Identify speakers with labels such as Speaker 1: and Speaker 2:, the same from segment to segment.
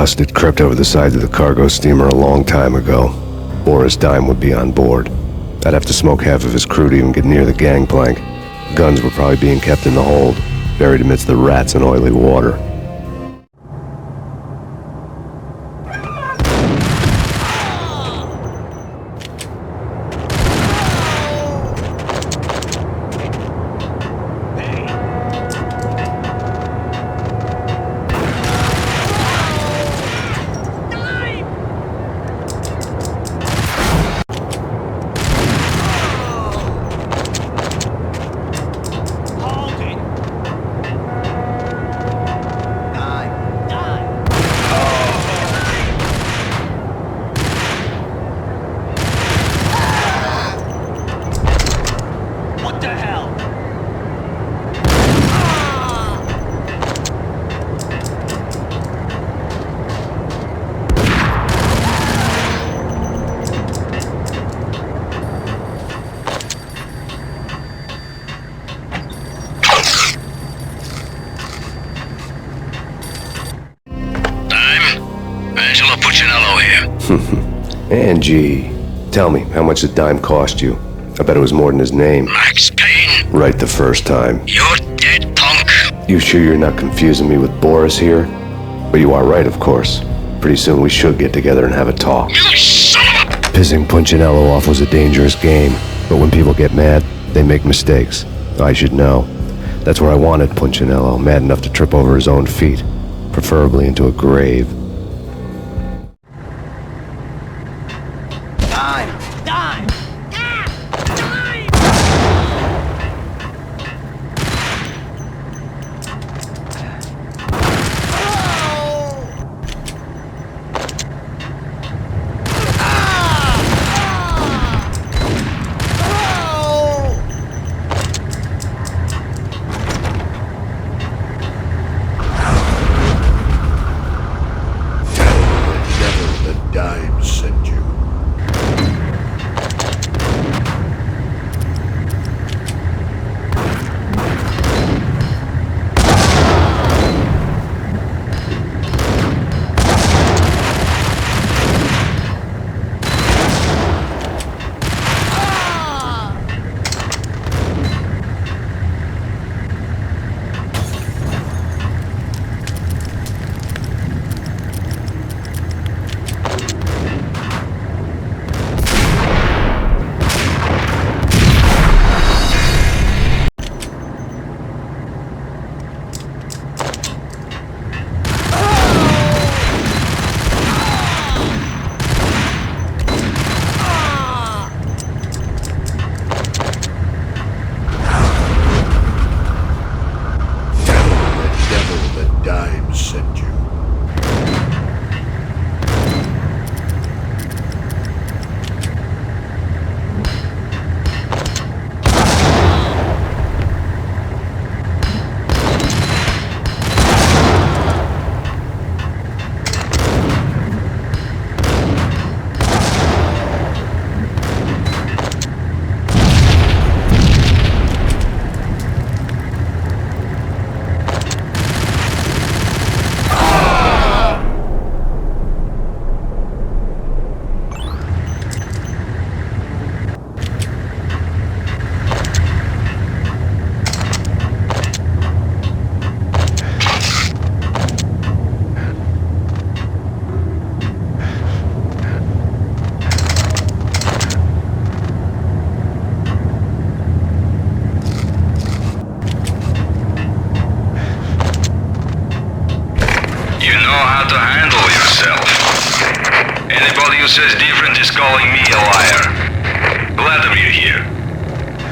Speaker 1: rust had crept over the sides of the cargo steamer a long time ago. Boris Dime would be on board. I'd have to smoke half of his crew to even get near the gangplank. Guns were probably being kept in the hold, buried amidst the rats and oily water. Angie, tell me, how much did Dime cost you? I bet it was more than his name.
Speaker 2: Max Payne.
Speaker 1: Right the first time.
Speaker 2: You're dead, punk.
Speaker 1: You sure you're not confusing me with Boris here? But you are right, of course. Pretty soon we should get together and have a talk.
Speaker 2: You son of a...
Speaker 1: Pissing Punchinello off was a dangerous game, but when people get mad, they make mistakes. I should know. That's where I wanted Punchinello, mad enough to trip over his own feet, preferably into a grave.
Speaker 3: Anybody who says different is calling me a liar. Glad that you're here.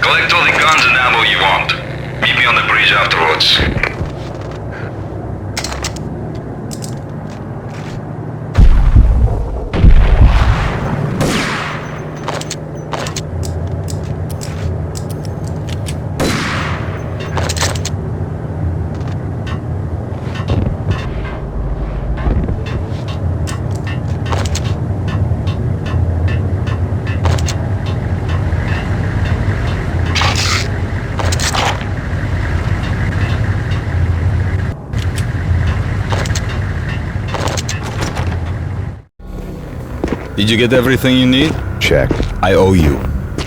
Speaker 3: Collect all the guns and ammo you want. Meet me on the bridge afterwards.
Speaker 4: Did you get everything you need?
Speaker 1: Check.
Speaker 4: I owe you.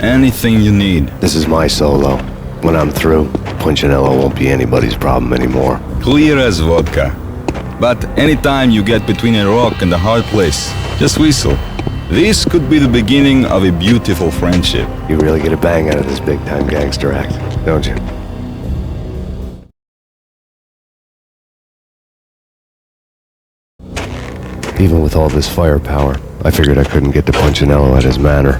Speaker 4: Anything you need.
Speaker 1: This is my solo. When I'm through, Punchinello won't be anybody's problem anymore.
Speaker 4: Clear as vodka. But anytime you get between a rock and a hard place, just whistle. This could be the beginning of a beautiful friendship.
Speaker 1: You really get a bang out of this big-time gangster act, don't you? Even with all this firepower, I figured I couldn't get to Punchinello at his manor.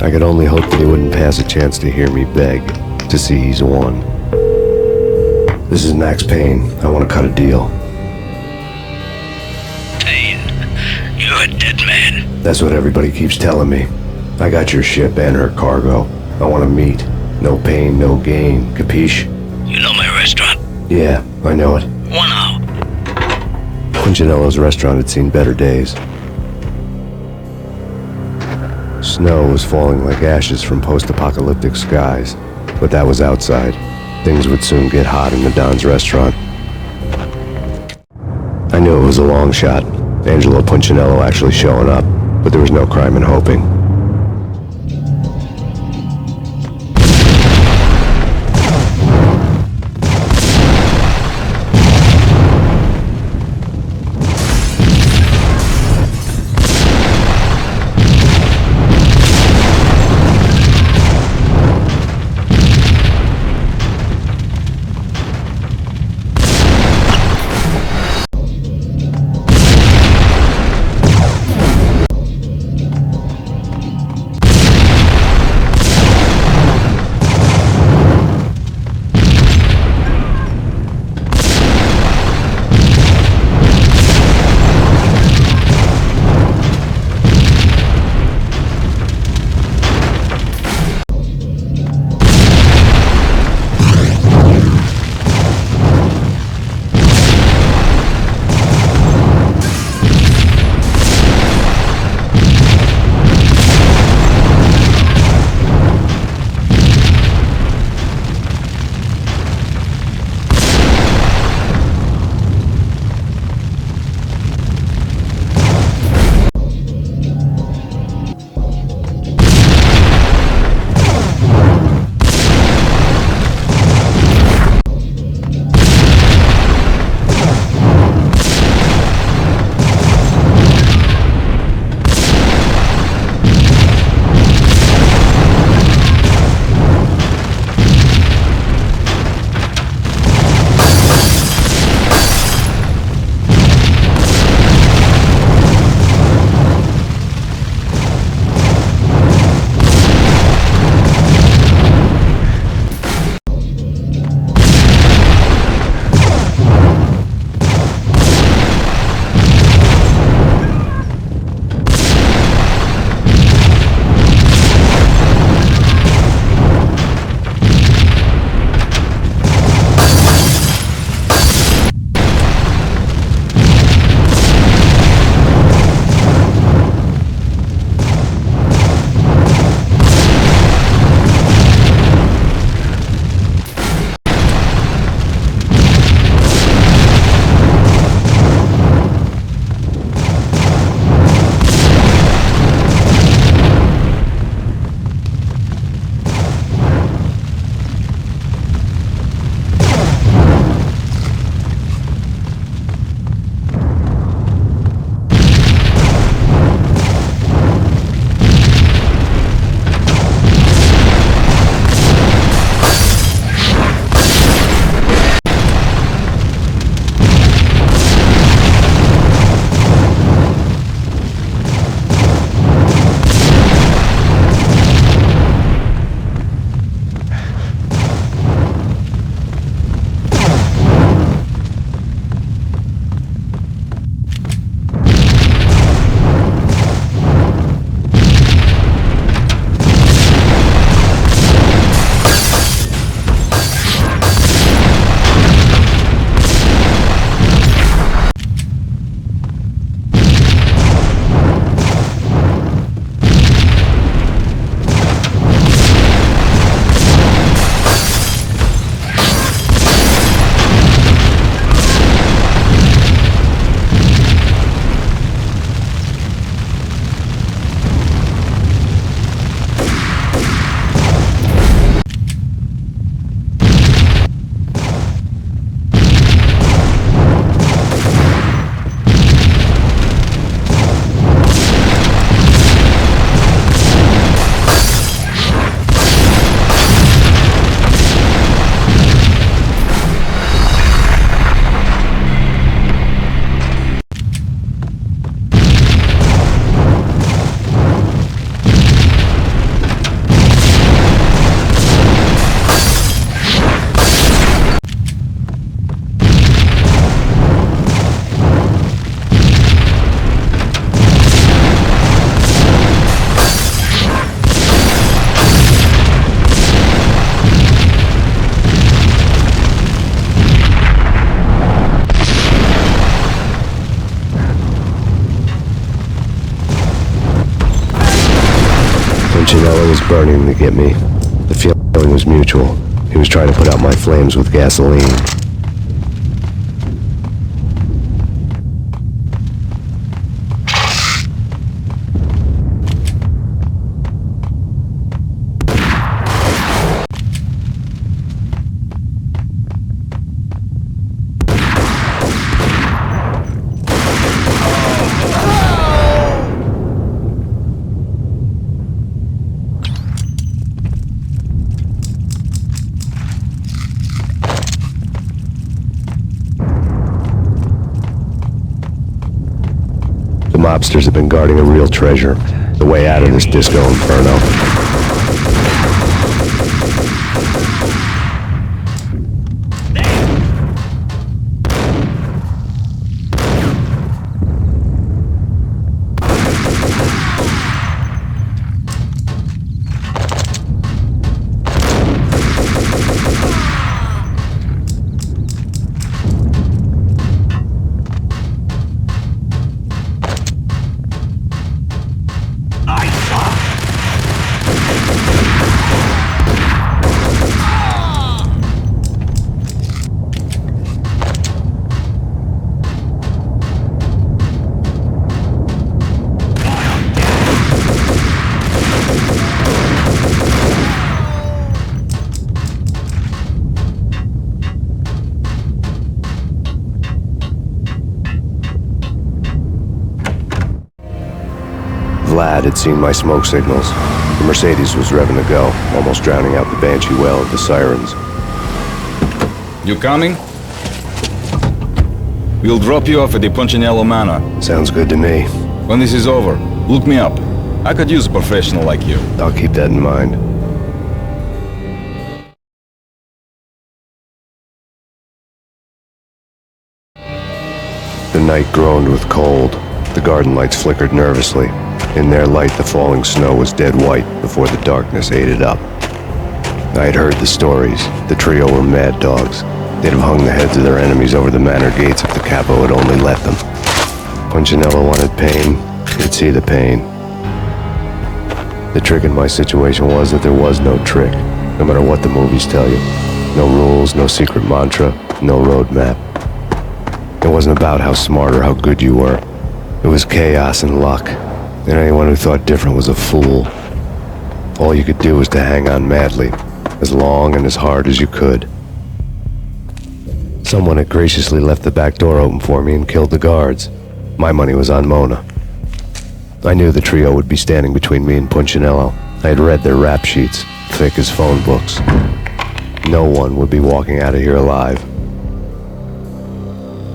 Speaker 1: I could only hope that he wouldn't pass a chance to hear me beg, to see he's won. This is Max Payne. I want to cut a deal.
Speaker 2: Payne, you're a dead man.
Speaker 1: That's what everybody keeps telling me. I got your ship and her cargo. I want to meet. No pain, no gain. Capiche?
Speaker 2: You know my restaurant?
Speaker 1: Yeah, I know it.
Speaker 2: 1 hour.
Speaker 1: Punchinello's restaurant had seen better days. Snow was falling like ashes from post-apocalyptic skies, but that was outside. Things would soon get hot in the Don's restaurant. I knew it was a long shot, Angelo Punchinello actually showing up, but there was no crime in hoping. Punchinello was burning to get me. The feeling was mutual. He was trying to put out my flames with gasoline. The mobsters have been guarding a real treasure, the way out of this disco inferno. Vlad had seen my smoke signals. The Mercedes was revving to go, almost drowning out the banshee wail of the sirens.
Speaker 4: You coming? We'll drop you off at the Punchinello Manor.
Speaker 1: Sounds good to me.
Speaker 4: When this is over, look me up. I could use a professional like you.
Speaker 1: I'll keep that in mind. The night groaned with cold. The garden lights flickered nervously. In their light, the falling snow was dead white before the darkness ate it up. I had heard the stories. The trio were mad dogs. They'd have hung the heads of their enemies over the manor gates if the capo had only let them. Punchinello wanted Payne. He'd see the pain. The trick in my situation was that there was no trick, no matter what the movies tell you. No rules, no secret mantra, no roadmap. It wasn't about how smart or how good you were. It was chaos and luck. And anyone who thought different was a fool. All you could do was to hang on madly, as long and as hard as you could. Someone had graciously left the back door open for me and killed the guards. My money was on Mona. I knew the trio would be standing between me and Punchinello. I had read their rap sheets, thick as phone books. No one would be walking out of here alive.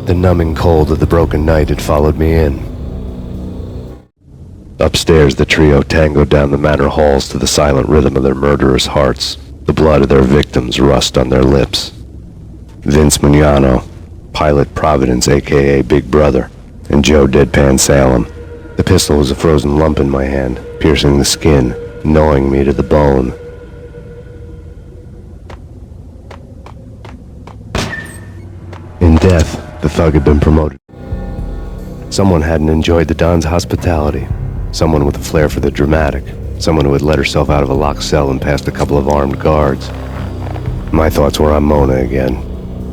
Speaker 1: The numbing cold of the broken night had followed me in. Upstairs, the trio tangoed down the manor halls to the silent rhythm of their murderous hearts, the blood of their victims rust on their lips. Vince Mugnano, Pilot Providence, a.k.a. Big Brother, and Joe Deadpan Salem. The pistol was a frozen lump in my hand, piercing the skin, gnawing me to the bone. In death, the thug had been promoted. Someone hadn't enjoyed the Don's hospitality. Someone with a flair for the dramatic. Someone who had let herself out of a locked cell and past a couple of armed guards. My thoughts were on Mona again.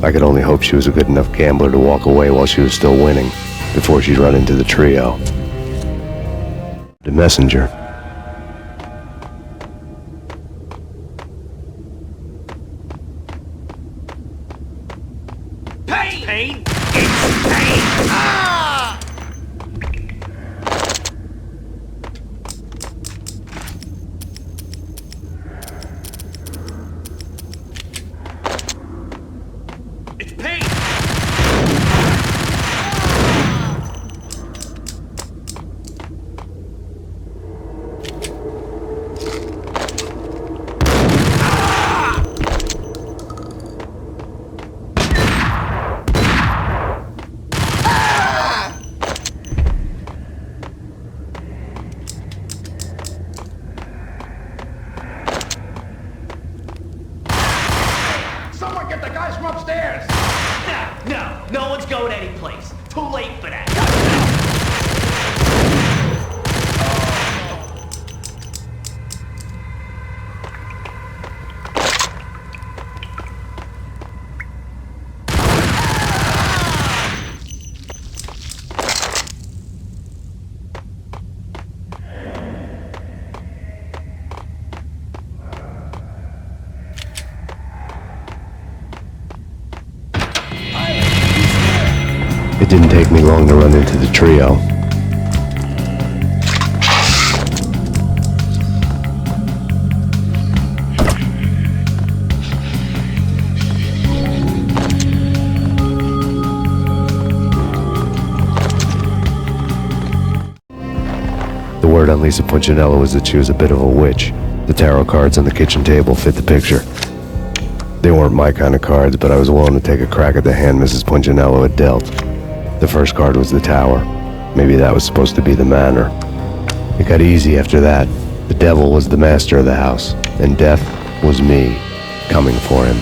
Speaker 1: I could only hope she was a good enough gambler to walk away while she was still winning, before she'd run into the trio. The messenger.
Speaker 2: Payne! Payne! It's Payne! Ah! It's Payne!
Speaker 5: Someone get the guys from upstairs!
Speaker 2: No one's going anyplace. Too late for that.
Speaker 1: didn't take me long to run into the trio. The word on Lisa Punchinello was that she was a bit of a witch. The tarot cards on the kitchen table fit the picture. They weren't my kind of cards, but I was willing to take a crack at the hand Mrs. Punchinello had dealt. The first card was the Tower. Maybe that was supposed to be the manor. It got easy after that. The devil was the master of the house, and death was me, coming for him.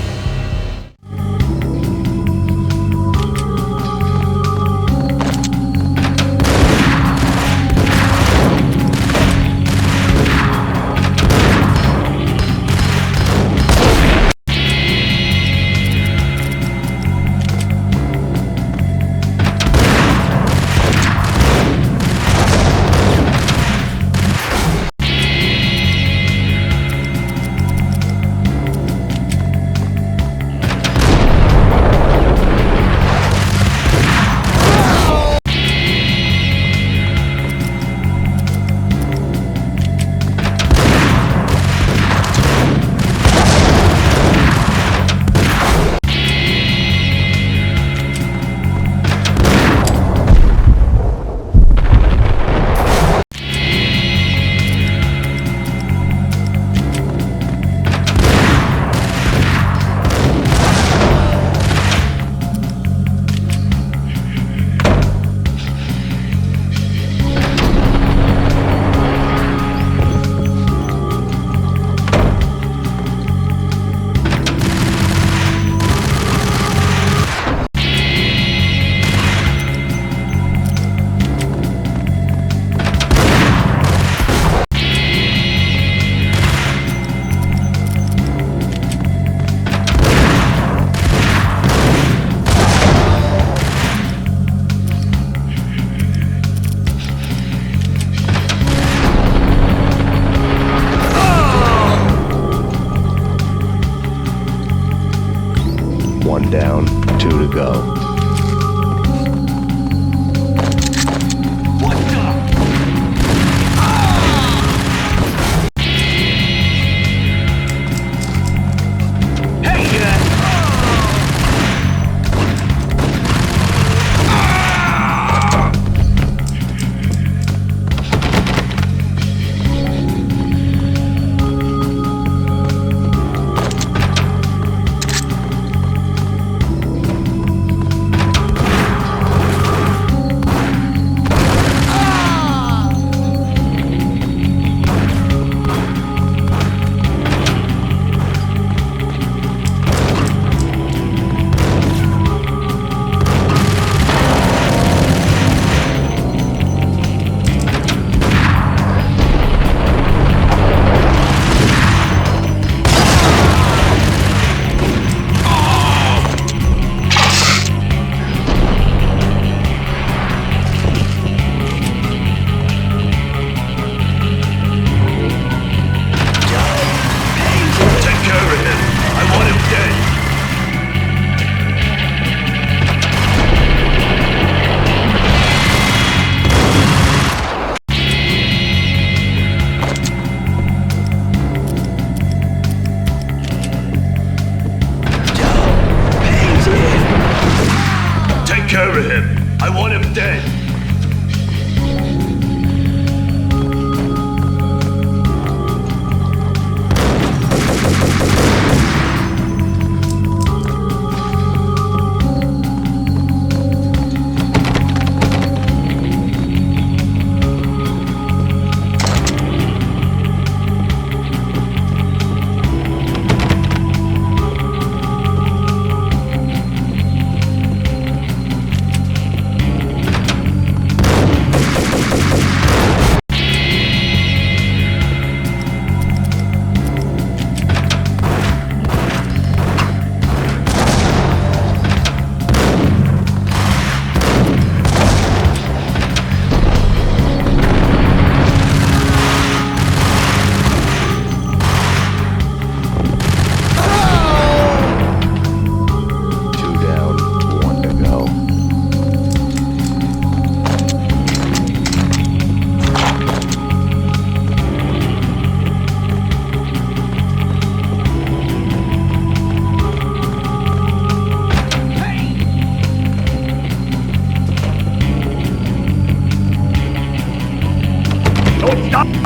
Speaker 1: One down, two to go.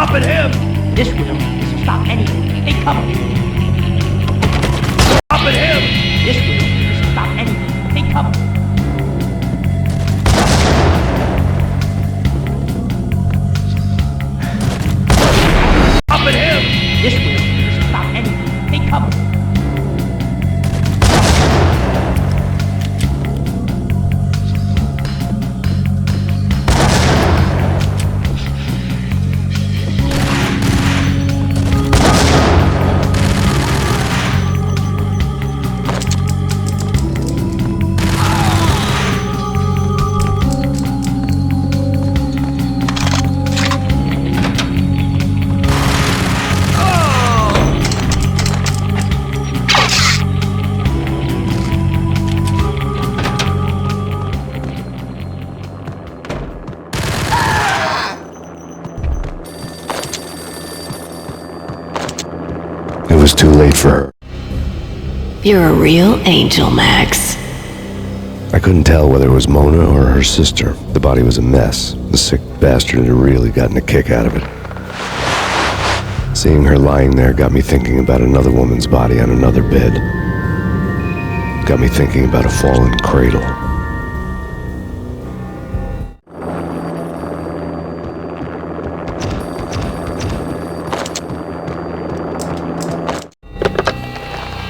Speaker 2: Up at him! This will stop anything. They cover. Up at him! This will stop anything. They cover. Up at him! This will stop anything. They cover.
Speaker 1: It was too late for her.
Speaker 5: You're a real angel, Max.
Speaker 1: I couldn't tell whether it was Mona or her sister. The body was a mess. The sick bastard had really gotten a kick out of it. Seeing her lying there got me thinking about another woman's body on another bed. Got me thinking about a fallen cradle.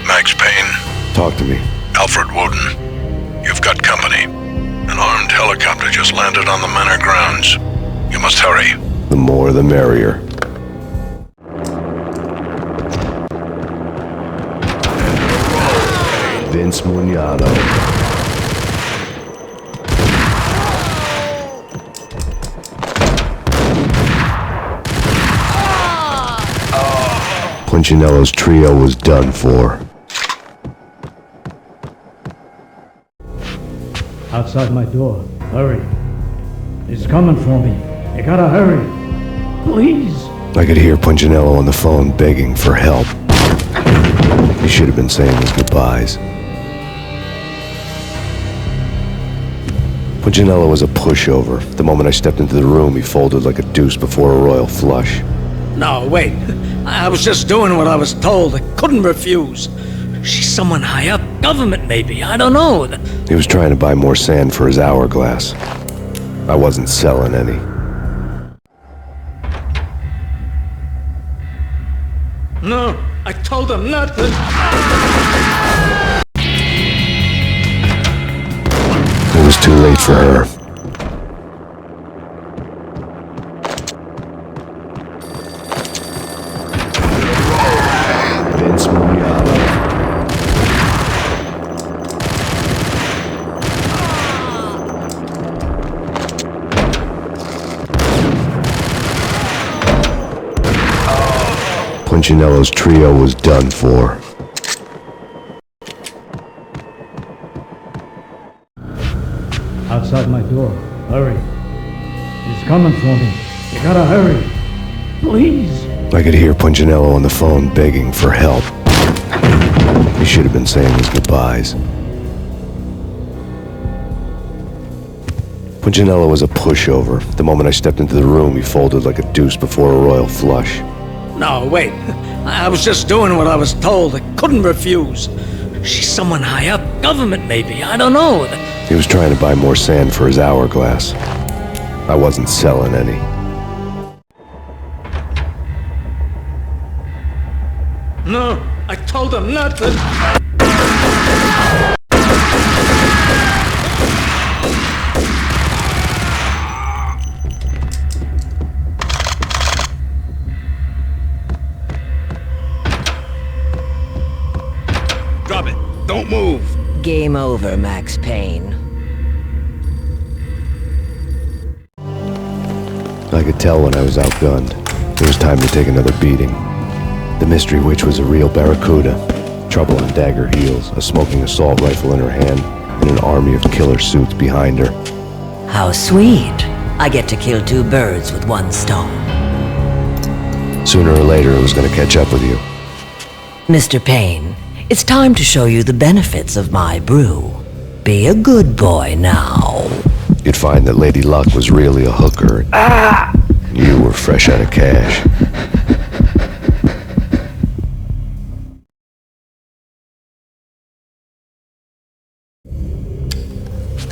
Speaker 6: Max Payne.
Speaker 1: Talk to me.
Speaker 6: Alfred Woden. You've got company. An armed helicopter just landed on the manor grounds. You must hurry.
Speaker 1: The more the merrier. Vince Mugnano. Punchinello's trio was done for.
Speaker 7: Outside my door. Hurry. He's coming for me. You gotta hurry. Please.
Speaker 1: I could hear Punchinello on the phone begging for help. He should have been saying his goodbyes. Punchinello was a pushover. The moment I stepped into the room, he folded like a deuce before a royal flush.
Speaker 8: No, wait. I was just doing what I was told. I couldn't refuse. She's someone high up. Government, maybe. I don't know.
Speaker 1: He was trying to buy more sand for his hourglass. I wasn't selling any.
Speaker 8: No, I told him not to.
Speaker 1: It was too late for her. Vince Mugnano. Punchinello's trio was done for.
Speaker 7: Outside my door. Hurry. He's coming for me. You gotta hurry. Please.
Speaker 1: I could hear Punchinello on the phone begging for help. He should have been saying his goodbyes. Punchinello was a pushover. The moment I stepped into the room, he folded like a deuce before a royal flush.
Speaker 8: No, wait. I was just doing what I was told. I couldn't refuse. She's someone high up. Government, maybe. I don't know.
Speaker 1: He was trying to buy more sand for his hourglass. I wasn't selling any.
Speaker 8: No, I told him not to.
Speaker 6: Drop it. Don't move.
Speaker 9: Game over, Max Payne.
Speaker 1: I could tell when I was outgunned. It was time to take another beating. The mystery witch was a real barracuda. Trouble on dagger heels, a smoking assault rifle in her hand, and an army of killer suits behind her.
Speaker 9: How sweet. I get to kill two birds with one stone.
Speaker 1: Sooner or later, it was going to catch up with you.
Speaker 9: Mr. Payne, it's time to show you the benefits of my brew. Be a good boy now.
Speaker 1: You'd find that Lady Luck was really a hooker. You were fresh out of cash.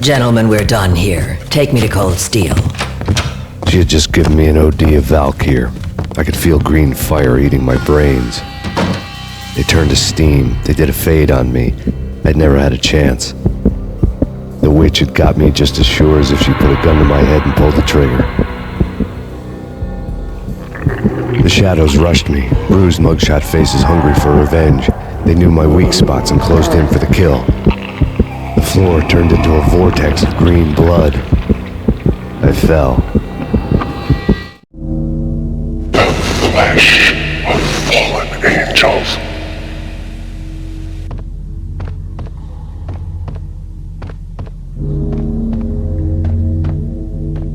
Speaker 9: Gentlemen, we're done here. Take me to Cold Steel.
Speaker 1: She had just given me an OD of Valkyr. I could feel green fire eating my brains. They turned to steam. They did a fade on me. I'd never had a chance. The witch had got me just as sure as if she put a gun to my head and pulled the trigger. The shadows rushed me, bruised mugshot faces hungry for revenge. They knew my weak spots and closed in for the kill. The floor turned into a vortex of green blood. I fell.
Speaker 6: The flesh of fallen angels.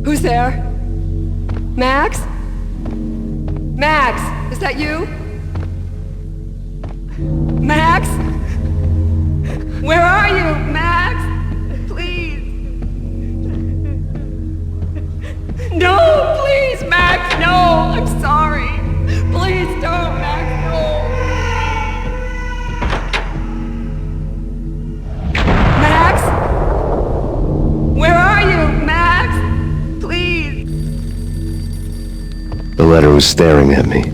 Speaker 10: Who's there? Max? Max, is that you? Max? Where are you, Max? Please. No, please, Max, no, I'm sorry. Please don't, Max, no. Max? Where are you, Max? Please.
Speaker 1: The letter was staring at me.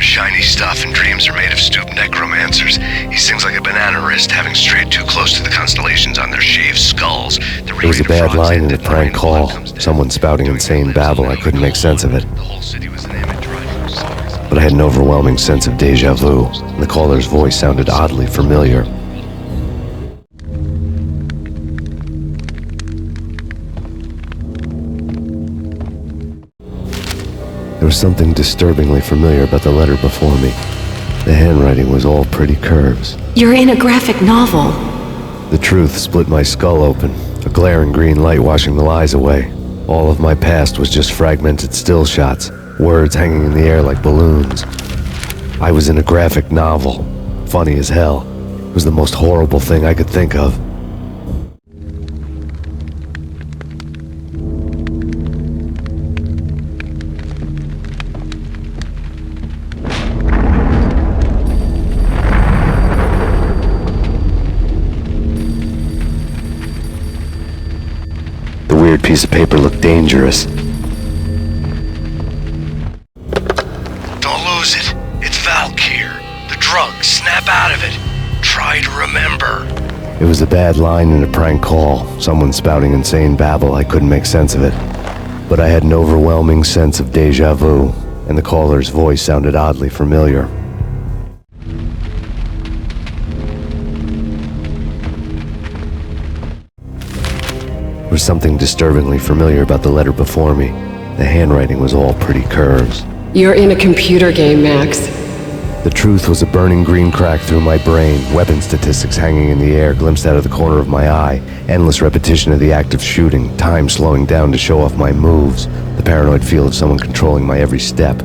Speaker 11: Shiny stuff and dreams are made of stooped necromancers. He sings like a banana wrist, having strayed too close to the constellations on their shaved skulls.
Speaker 1: There was a bad line in a prank call. Someone spouting insane babble. I couldn't make sense of it. But I had an overwhelming sense of deja vu, and the caller's voice sounded oddly familiar. There was something disturbingly familiar about the letter before me. The handwriting was all pretty curves.
Speaker 5: You're in a graphic novel.
Speaker 1: The truth split my skull open, a glaring green light washing the lies away. All of my past was just fragmented still shots, words hanging in the air like balloons. I was in a graphic novel. Funny as hell. It was the most horrible thing I could think of. Weird piece of paper looked dangerous.
Speaker 11: Don't lose it. It's Valkyr. The drug. Snap out of it. Try to remember.
Speaker 1: It was a bad line in a prank call. Someone spouting insane babble. I couldn't make sense of it. But I had an overwhelming sense of deja vu, and the caller's voice sounded oddly familiar. There was something disturbingly familiar about the letter before me. The handwriting was all pretty curves.
Speaker 10: You're in a computer game, Max.
Speaker 1: The truth was a burning green crack through my brain, weapon statistics hanging in the air glimpsed out of the corner of my eye, endless repetition of the act of shooting, time slowing down to show off my moves, the paranoid feel of someone controlling my every step.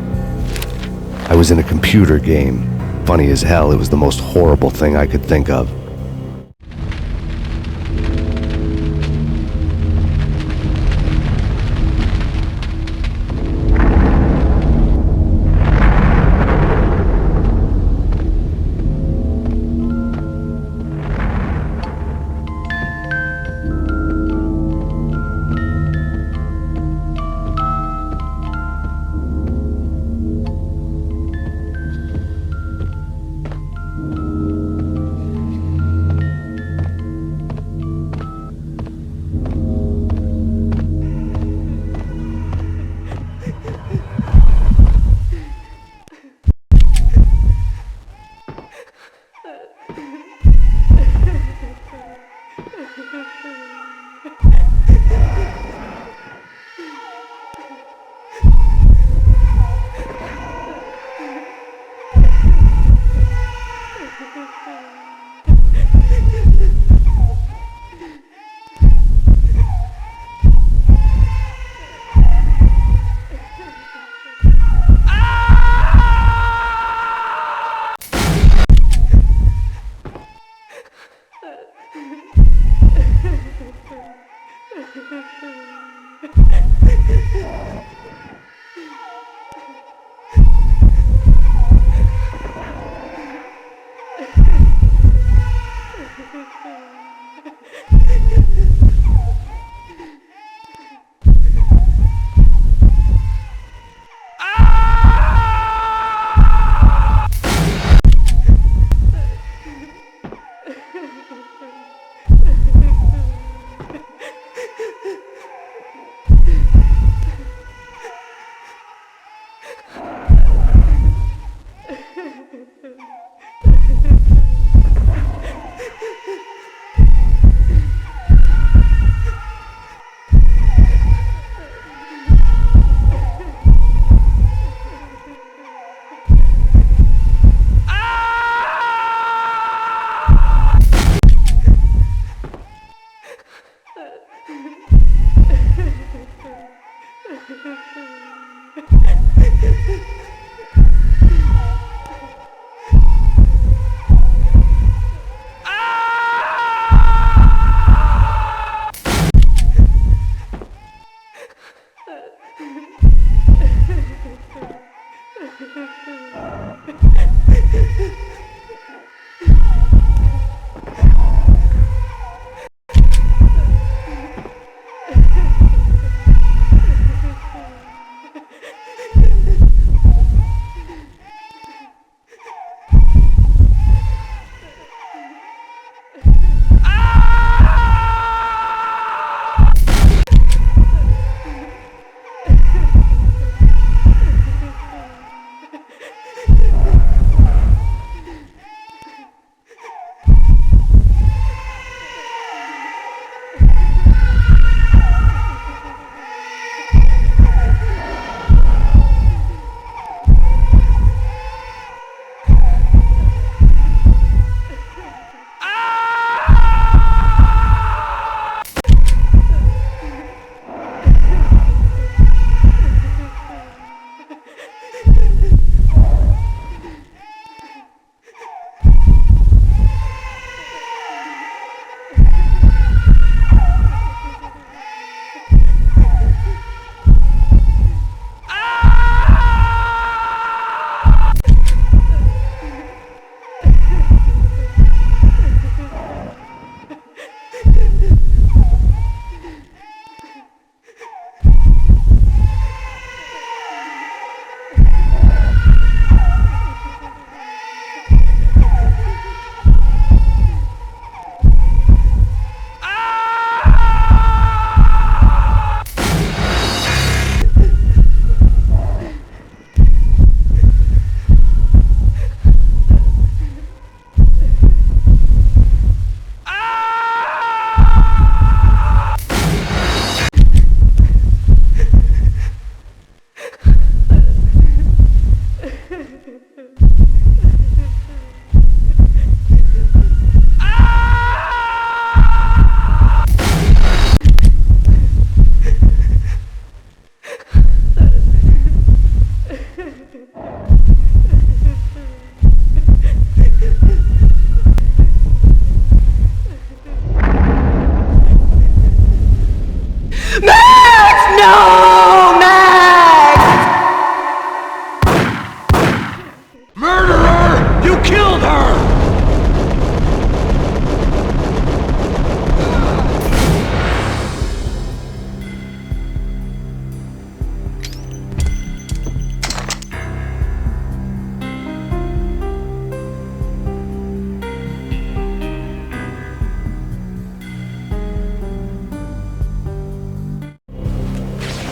Speaker 1: I was in a computer game. Funny as hell, it was the most horrible thing I could think of.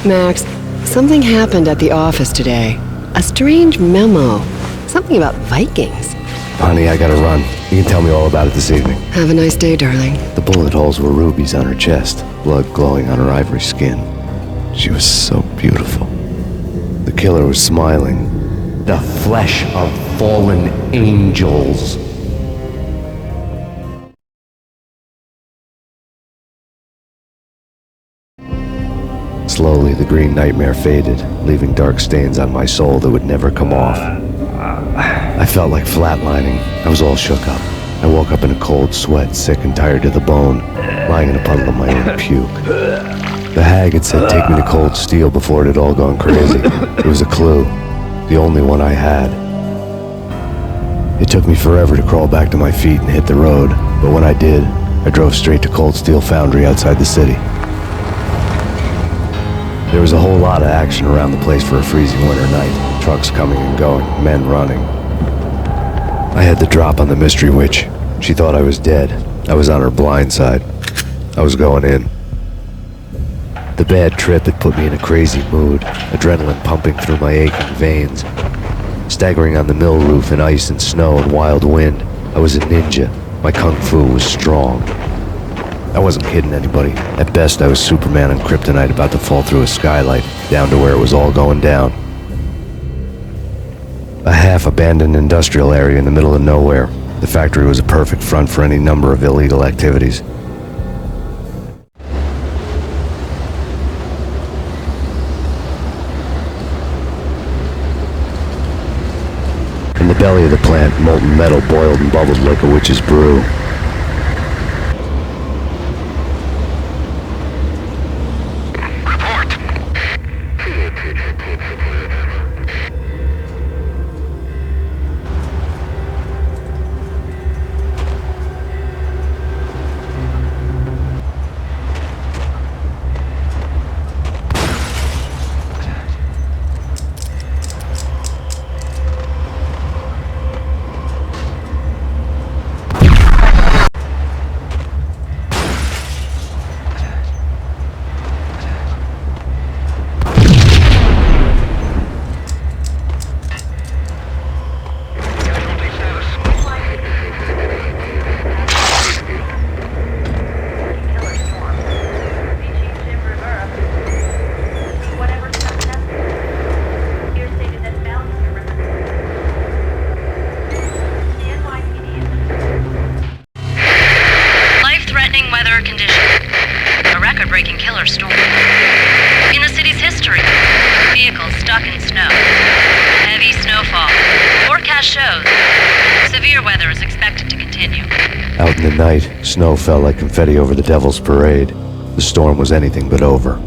Speaker 10: Max, something happened at the office today. A strange memo. Something about Vikings.
Speaker 1: Honey, I gotta run. You can tell me all about it this evening.
Speaker 10: Have a nice day, darling.
Speaker 1: The bullet holes were rubies on her chest, blood glowing on her ivory skin. She was so beautiful. The killer was smiling.
Speaker 12: The flesh of fallen angels.
Speaker 1: Slowly, the green nightmare faded, leaving dark stains on my soul that would never come off. I felt like flatlining. I was all shook up. I woke up in a cold sweat, sick and tired to the bone. lying in a puddle of my own puke. The hag had said take me to Cold Steel before it had all gone crazy. It was a clue, the only one I had. It took me forever to crawl back to my feet and hit the road, but when I did, I drove straight to Cold Steel Foundry outside the city. There was a whole lot of action around the place for a freezing winter night. Trucks coming and going, men running. I had the drop on the mystery witch. She thought I was dead. I was on her blind side. I was going in. The bad trip had put me in a crazy mood, adrenaline pumping through my aching veins. Staggering on the mill roof in ice and snow and wild wind, I was a ninja. My kung fu was strong. I wasn't kidding anybody. At best, I was Superman on kryptonite about to fall through a skylight, down to where it was all going down. A half-abandoned industrial area in the middle of nowhere. The factory was a perfect front for any number of illegal activities. In the belly of the plant, molten metal boiled and bubbled like a witch's brew. Out in the night, snow fell like confetti over the Devil's Parade. The storm was anything but over.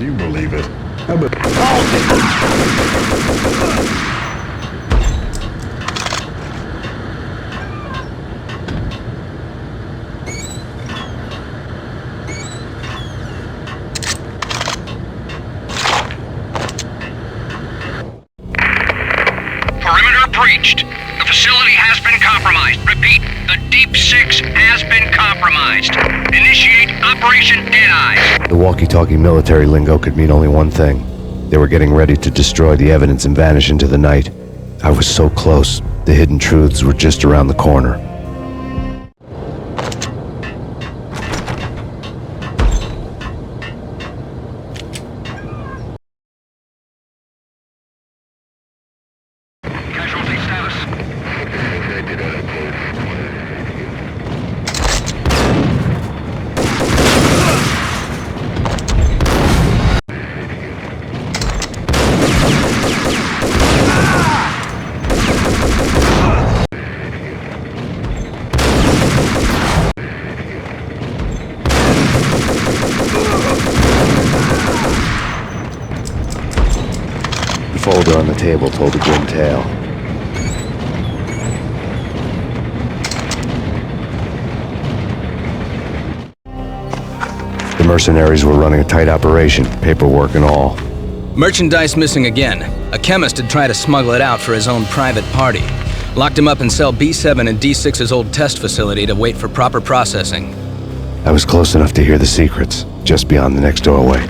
Speaker 6: Can you believe it?
Speaker 3: Breached. The facility has been compromised. Repeat, the Deep Six has been compromised. Initiate Operation Deadeye.
Speaker 1: The walkie-talkie military lingo could mean only one thing. They were getting ready to destroy the evidence and vanish into the night. I was so close. The hidden truths were just around the corner. The folder on the table told a grim tale. The mercenaries were running a tight operation, paperwork and all.
Speaker 13: Merchandise missing again. A chemist had tried to smuggle it out for his own private party. Locked him up in cell B7 in D6's old test facility to wait for proper processing.
Speaker 1: I was close enough to hear the secrets, just beyond the next doorway.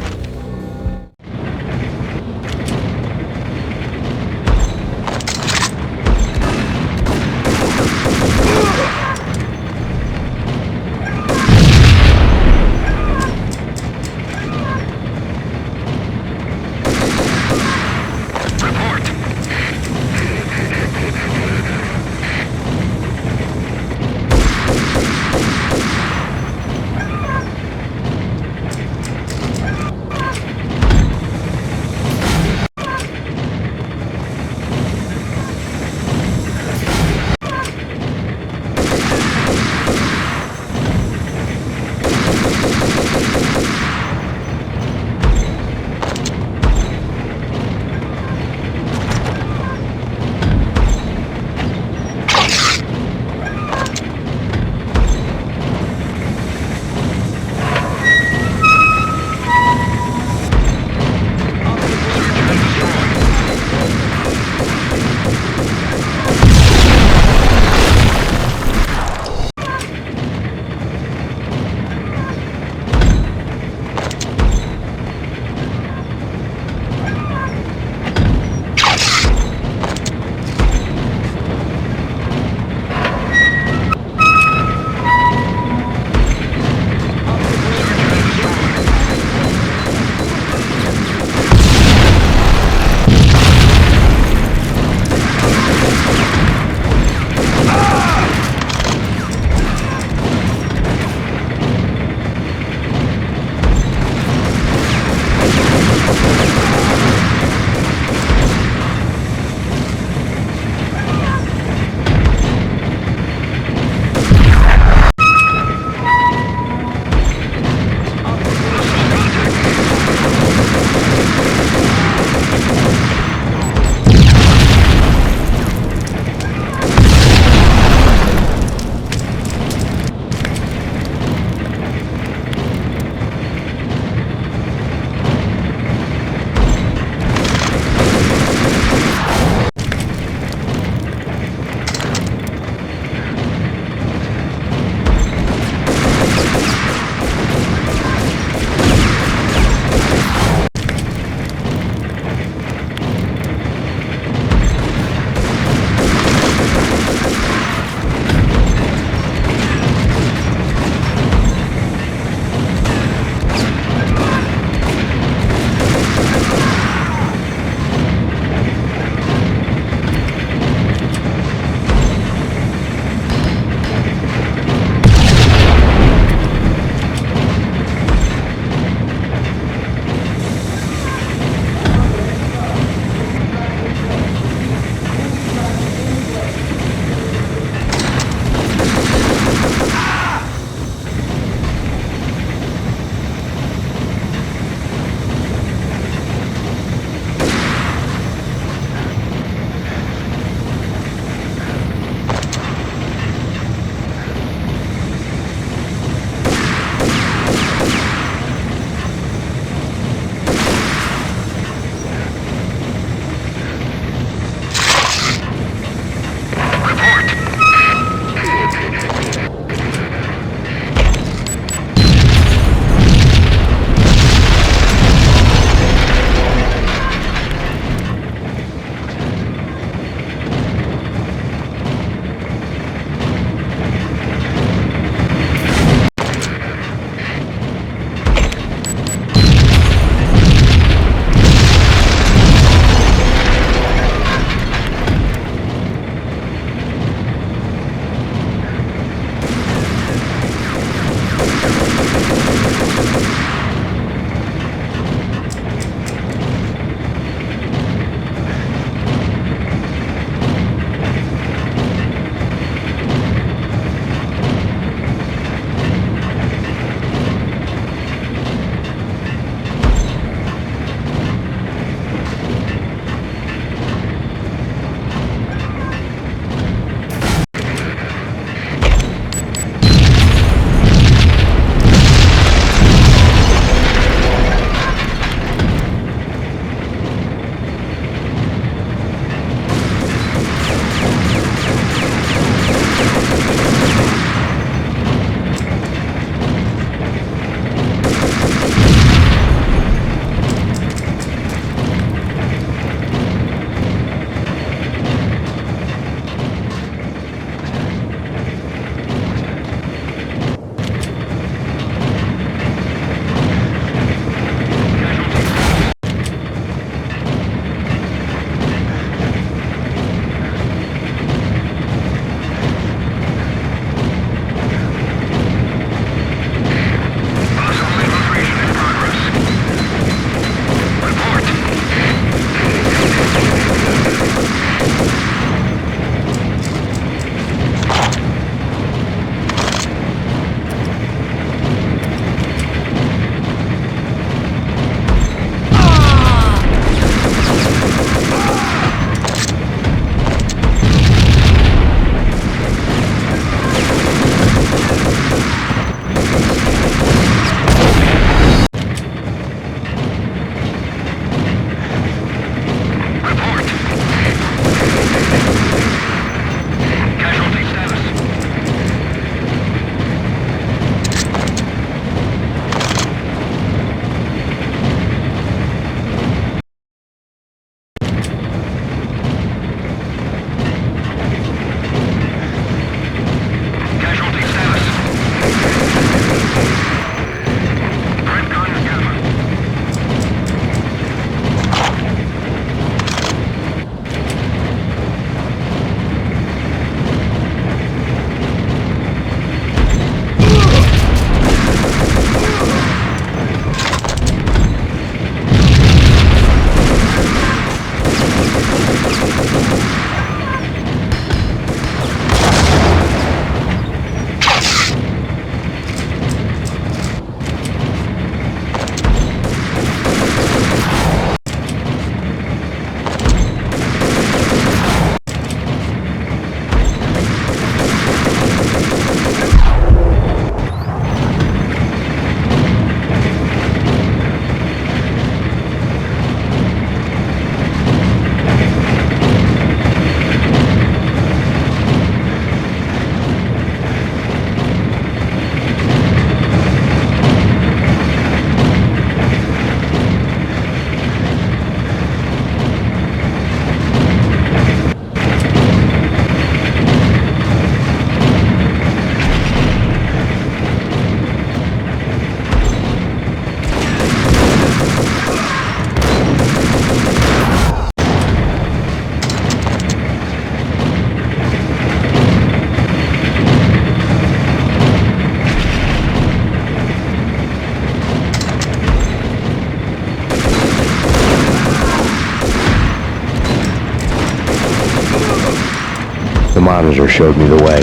Speaker 1: monitor showed me the way.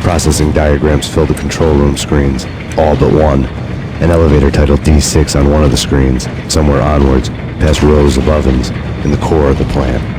Speaker 1: Processing diagrams filled the control room screens, all but one. An elevator titled D6 on one of the screens, somewhere onwards, past rows of ovens, in the core of the plant.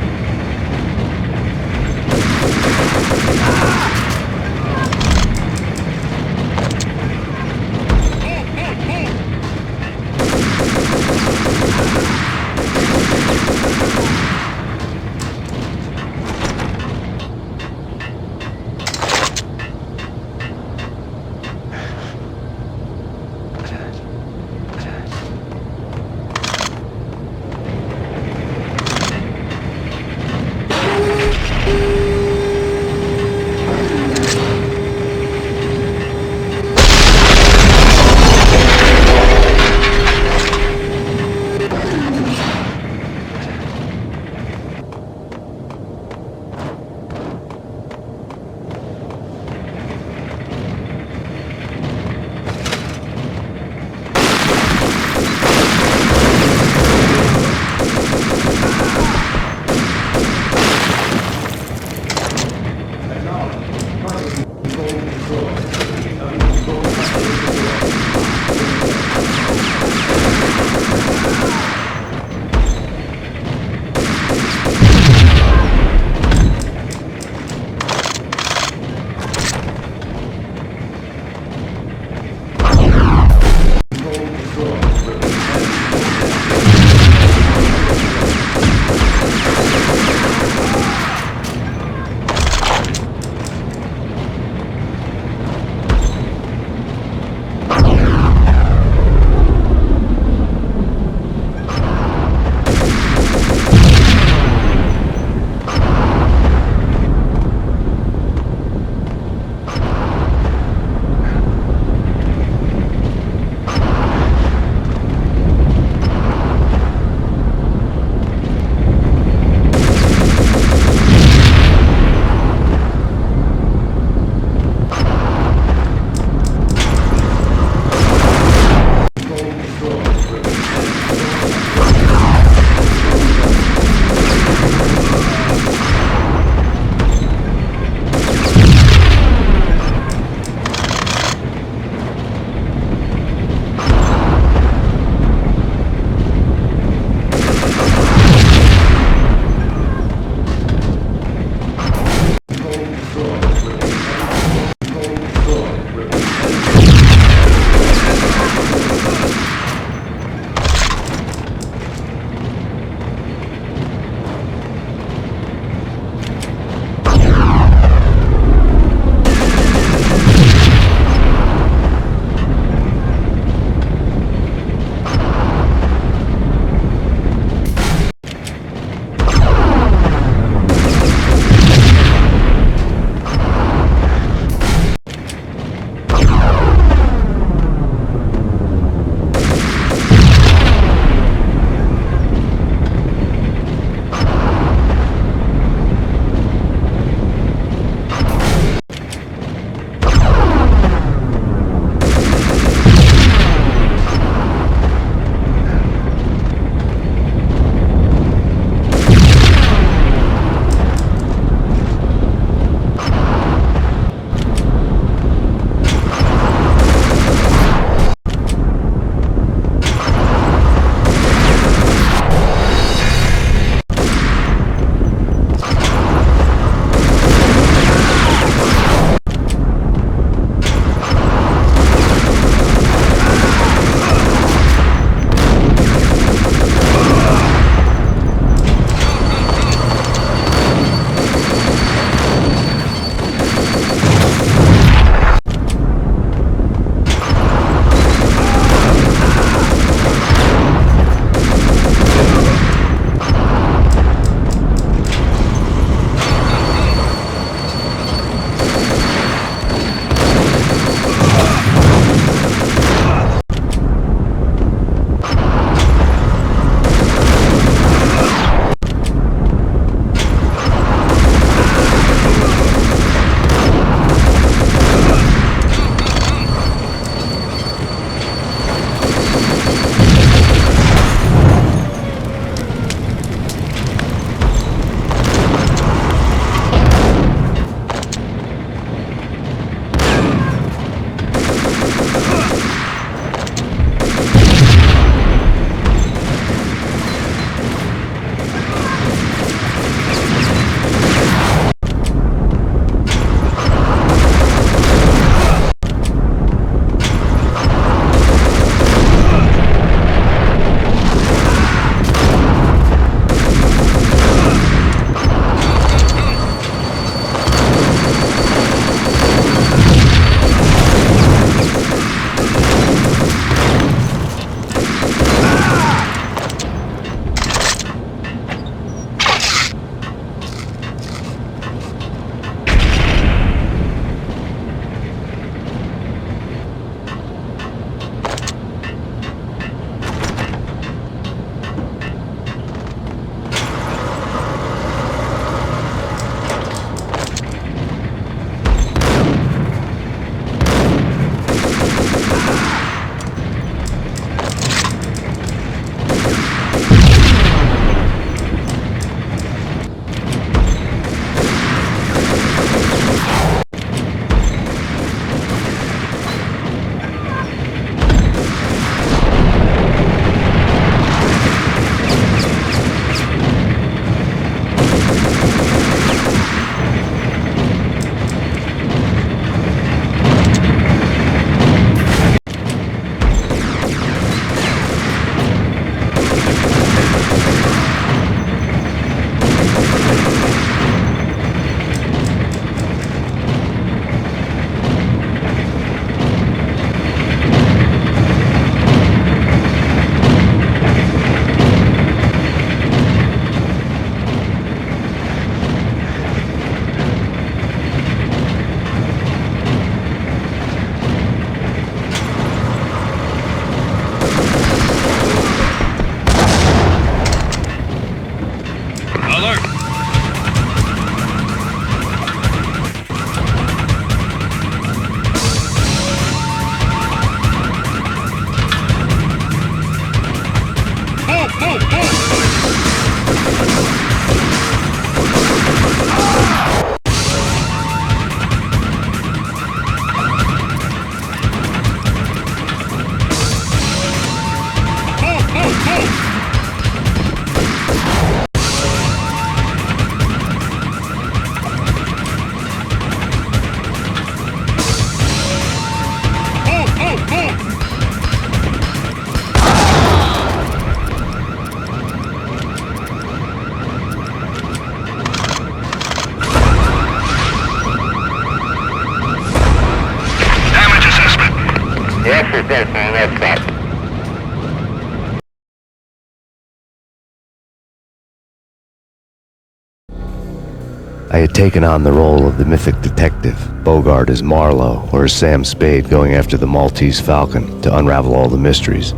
Speaker 1: I had taken on the role of the mythic detective, Bogart as Marlowe, or as Sam Spade going after the Maltese Falcon to unravel all the mysteries.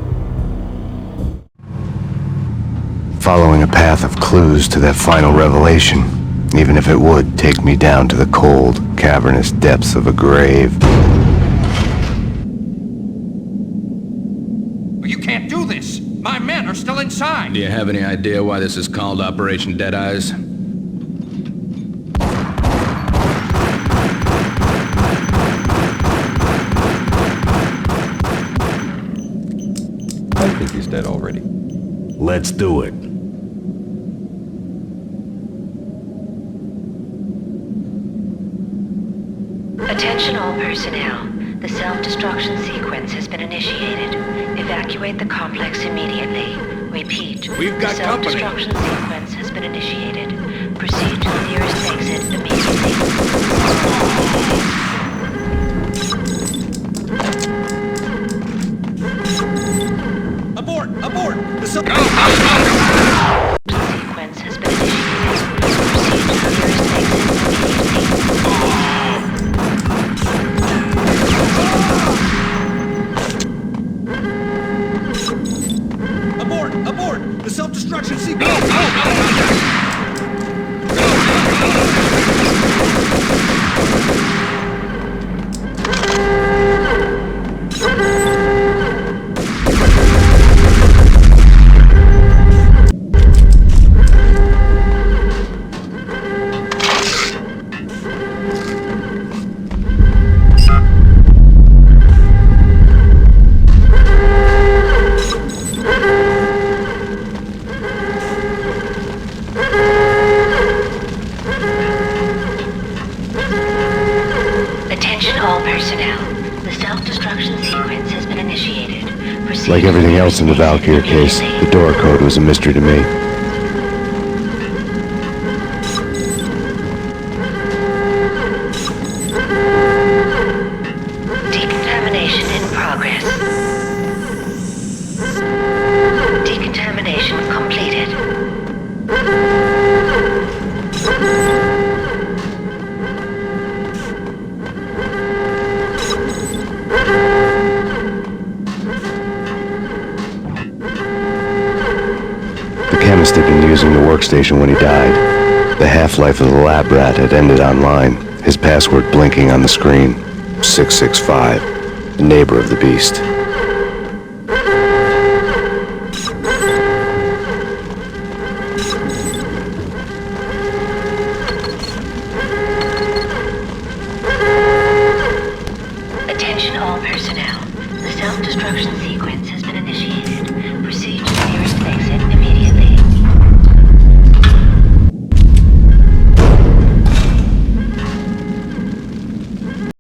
Speaker 1: Following a path of clues to that final revelation, even if it would take me down to the cold, cavernous depths of a grave.
Speaker 14: You can't do this! My men are still inside!
Speaker 13: Do you have any idea why this is called Operation Dead Eyes?
Speaker 4: I think he's dead already.
Speaker 12: Let's do it.
Speaker 5: Attention all personnel. The self-destruction sequence has been initiated. Evacuate the complex immediately. Repeat.
Speaker 8: We've got
Speaker 5: the
Speaker 8: company.
Speaker 5: self-destruction sequence has been initiated. Proceed to the nearest exit immediately.
Speaker 14: Abort! Abort! The
Speaker 5: sequence has been initiated. Proceed to the nearest exit immediately.
Speaker 14: Abort! Abort! The self-destruction sequence!
Speaker 1: Like everything else in the Valkyrie case, the door code was a mystery to me.
Speaker 5: Decontamination in progress. Decontamination completed.
Speaker 1: The chemist had been using the workstation when he died. The half-life of the lab rat had ended online, his password blinking on the screen. 665, the neighbor of the beast.
Speaker 5: Attention all personnel. The self-destruction sequence